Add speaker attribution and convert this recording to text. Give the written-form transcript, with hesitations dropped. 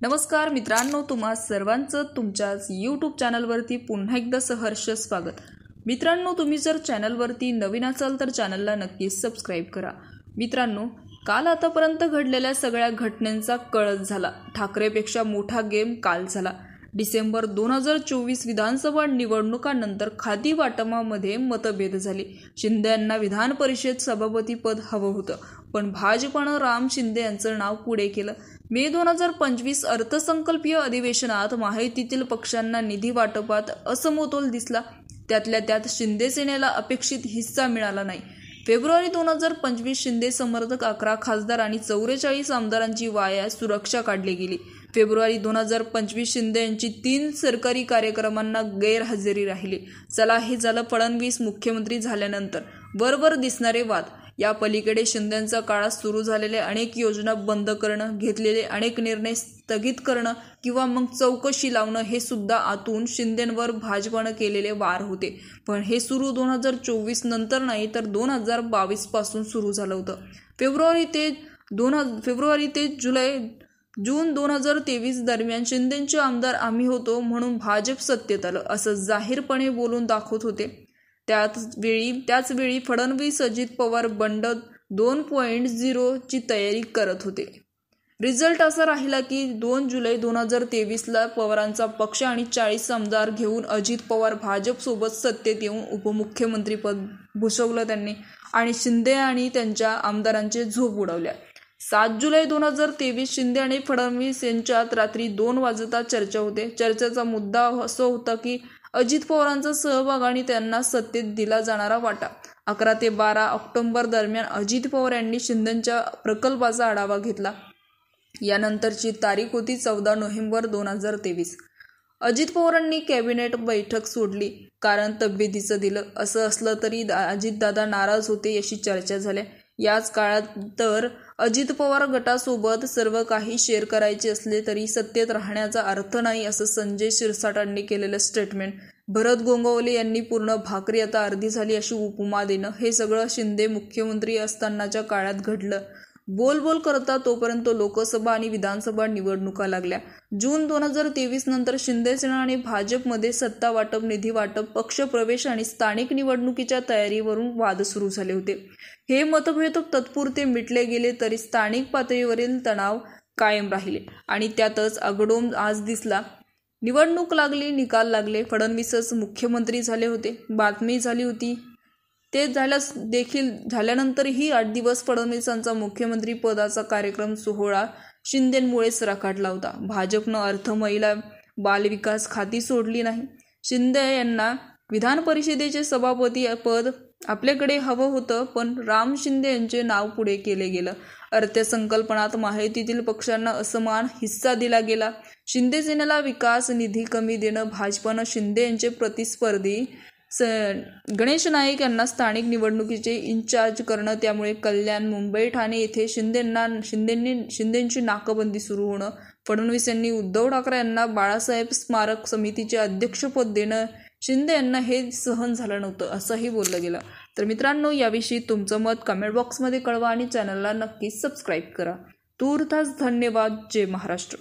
Speaker 1: नमस्कार मित्रांनो, तुम्हा सर्वांचं तुमच्याच यूट्यूब चॅनलवरती पुन्हा एकदा सहर्ष स्वागत। मित्रांनो, तुम्ही जर चॅनलवरती नवीन असाल तर चॅनलला नक्कीच सबस्क्राईब करा। मित्रांनो, काल आतापर्यंत घडलेल्या सगळ्या घटनांचा कळस झाला। ठाकरेपेक्षा मोठा गेम काल झाला। डिसेंबर 2024 विधानसभा निवडणुकांनंतर खादी वाटपामध्ये मतभेद झाले। शिंदे यांना विधान परिषद सभापती पद हवं होतं, पण भाजपनं राम शिंदे यांचं नाव पुढे केलं। मे 2025 अर्थसंकल्पीय अधिवेशनात महायुतीतील पक्षांना निधी वाटपात असमतोल दिसला। त्यातल्या त्यात शिंदे सेनेला अपेक्षित हिस्सा मिळाला नाही। फेब्रुवारी 2025 शिंदे समर्थक 11 खासदार आणि 44 आमदारांची वाया सुरक्षा काढली गेली। फेब्रुवारी 2025 शिंदे यांची 3 सरकारी कार्यक्रमांना गैरहजेरी राहिली। चला, हे झालं फडणवीस मुख्यमंत्री झाल्यानंतर। वरवर दिसणारे वाद, या पलीकडे शिंदेंच्या काळात सुरू झालेले अनेक योजना बंद करणं, घेतलेले अनेक निर्णय स्थगित करणं किंवा मग चौकशी लावणं, हे सुद्धा आतून शिंदेंवर भाजपनं केलेले वार होते। पण हे सुरू 2024 नंतर नाही तर 2022 पासून सुरू झालं होतं। फेब्रुवारी ते जून 2023 दरम्यान शिंदेंचे आमदार आम्ही होतो म्हणून भाजप सत्तेत आलं, असं जाहीरपणे बोलून दाखवत होते। त्याच वेळी फडणवीस अजित पवार बंड 2.0 ची तयारी करत होते। रिझल्ट असा राहिला की 2 जुलै 2023ला पवारांचा पक्ष आणि 40 आमदार घेऊन अजित पवार भाजपसोबत सत्तेत येऊन उपमुख्यमंत्रीपद भूषवलं त्यांनी, आणि शिंदे आणि त्यांच्या आमदारांचे झोप उडवल्या। 7 जुलै 2023 शिंदे आणि फडणवीस यांच्यात रात्री 2 वाजता चर्चा होते। चर्चेचा मुद्दा असा होता की अजित पवारांचा सहभाग आणि त्यांना सत्तेत दिला जाणारा वाटा। 11 ते 12 ऑक्टोबर दरम्यान अजित पवार यांनी शिंदेंच्या प्रकल्पाचा आढावा घेतला। यानंतरची तारीख होती 14 नोव्हेंबर 2023। अजित पवारांनी कॅबिनेट बैठक सोडली, कारण तब्येतीचं दिलं। असं असलं तरी अजितदादा नाराज होते अशी चर्चा झाल्या। याच काळात तर अजित पवार गटासोबत सर्व काही शेअर करायचे असले तरी सत्तेत राहण्याचा अर्थ नाही, असं संजय शिरसाटांनी केलेलं स्टेटमेंट। भरत गोंगवले यांनी पूर्ण भाकरी आता अर्धी झाली अशी उपमा देणं, हे सगळं शिंदे मुख्यमंत्री असतानाच्या काळात घडलं। बोल करता तोपर्यंत लोकसभा आणि विधानसभा निवडणुका लागल्या। जून 2023 नंतर शिंदे सेना आणि भाजपमध्ये सत्ता वाटप, निधी वाटप, पक्षप्रवेश आणि स्थानिक निवडणुकीच्या तयारीवरून वाद सुरू झाले होते। हे मतभेद तात्पुरते मिटले गेले तरी स्थानिक पातळीवरील तणाव कायम राहिले, आणि त्यातच आगडोंब आज दिसला। निवडणूक लागली, निकाल लागले, फडणवीसच मुख्यमंत्री झाले होते। बातमी झाली होती ते झाल्यानंतरही 8 दिवस फडणवीसांचा मुख्यमंत्री पदाचा कार्यक्रम सोहळा शिंदेंमुळेच रखडला होता। भाजपनं अर्थ, महिला, बालविकास खाती सोडली नाही। शिंदे यांना विधान परिषदेचे सभापती पद आपल्याकडे हवं होतं, पण राम शिंदे यांचे नाव पुढे केले गेलं। अर्थसंकल्पात महायुतीतील पक्षांना असमान हिस्सा दिला गेला। शिंदे सेनेला विकास निधी कमी देणं, भाजपनं शिंदे यांचे प्रतिस्पर्धी गणेश नाईक यांना स्थानिक निवडणुकीचे इन्चार्ज करणं, त्यामुळे कल्याण, मुंबई, ठाणे येथे शिंदेंची नाकाबंदी सुरू होणं, फडणवीस यांनी उद्धव ठाकरे यांना बाळासाहेब स्मारक समितीचे अध्यक्षपद देणं, शिंदे यांना हे सहन झालं नव्हतं असंही बोललं गेलं। तर मित्रांनो, याविषयी तुमचं मत कमेंट बॉक्समध्ये कळवा आणि चॅनलला नक्कीच सबस्क्राईब करा। तूर्तास धन्यवाद। जय महाराष्ट्र।